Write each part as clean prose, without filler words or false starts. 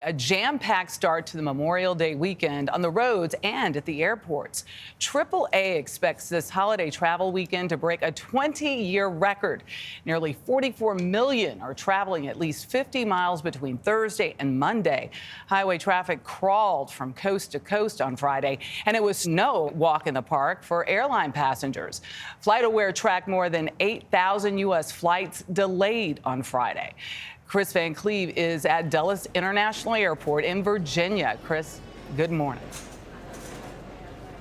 A jam-packed start to the Memorial Day weekend on the roads and at the airports. AAA expects this holiday travel weekend to break a 20-year record. Nearly 44 million are traveling at least 50 miles between Thursday and Monday. Highway traffic crawled from coast to coast on Friday, and it was no walk in the park for airline passengers. FlightAware tracked more than 8,000 U.S. flights delayed on Friday. Chris Van Cleve is at Dulles International Airport in Virginia. Chris, good morning.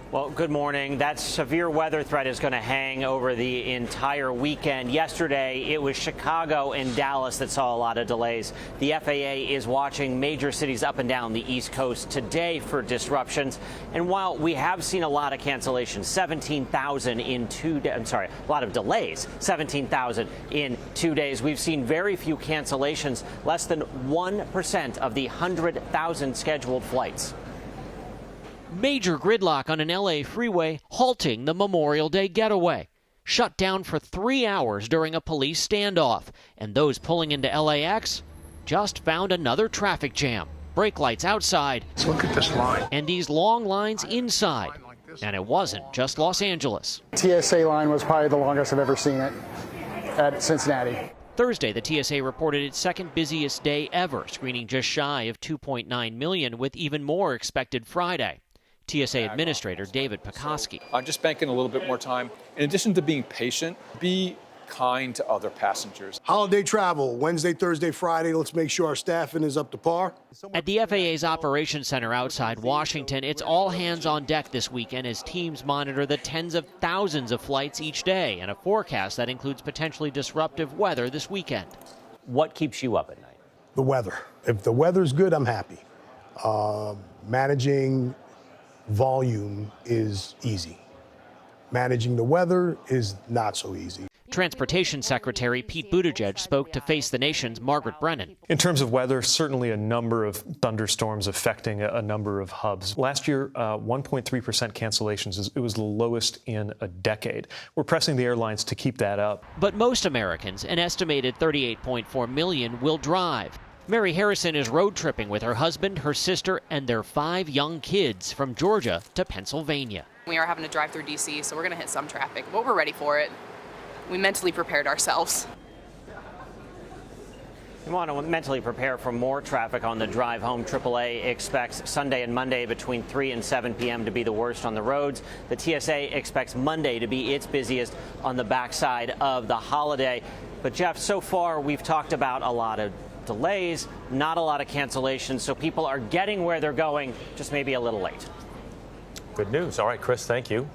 Well, good morning. That severe weather threat is going to hang over the entire weekend. Yesterday, it was Chicago and Dallas that saw a lot of delays. The FAA is watching major cities up and down the East Coast today for disruptions. And while we have seen a lot of cancellations, 17,000 in 2 days, a lot of delays, 17,000 in 2 days, we've seen very few cancellations, less than 1% of the 100,000 scheduled flights. Major gridlock on an LA freeway halting the Memorial Day getaway. Shut down for 3 hours during a police standoff. And those pulling into LAX just found another traffic jam. Brake lights outside. Let's look at this line. And these long lines inside. And it wasn't just Los Angeles. TSA line was probably the longest I've ever seen it at Cincinnati. Thursday, the TSA reported its second busiest day ever, screening just shy of 2.9 million, with even more expected Friday. TSA Administrator David Pekoski. I'm just banking a little bit more time. In addition to being patient, be kind to other passengers. Holiday travel, Wednesday, Thursday, Friday. Let's make sure our staffing is up to par. At the FAA's Operations Center outside Washington, it's all hands on deck this weekend as teams monitor the tens of thousands of flights each day and a forecast that includes potentially disruptive weather this weekend. What keeps you up at night? The weather. If the weather's good, I'm happy. Managing volume is easy. Managing the weather is not so easy. Transportation Secretary Pete Buttigieg spoke to Face the Nation's Margaret Brennan. In terms of weather, certainly a number of thunderstorms affecting a number of hubs. Last year, 1.3% cancellations. It was the lowest in a decade. We're pressing the airlines to keep that up. But most Americans, an estimated 38.4 million, will drive. Mary Harrison is road tripping with her husband, her sister, and their 5 young kids from Georgia to Pennsylvania. We are having to drive through D.C., so we're going to hit some traffic, but we're ready for it. We mentally prepared ourselves. We want to mentally prepare for more traffic on the drive home. AAA expects Sunday and Monday between 3 and 7 p.m. to be the worst on the roads. The TSA expects Monday to be its busiest on the backside of the holiday. But, Jeff, so far we've talked about a lot of delays, not a lot of cancellations, so people are getting where they're going, just maybe a little late. Good news. All right, Chris, thank you.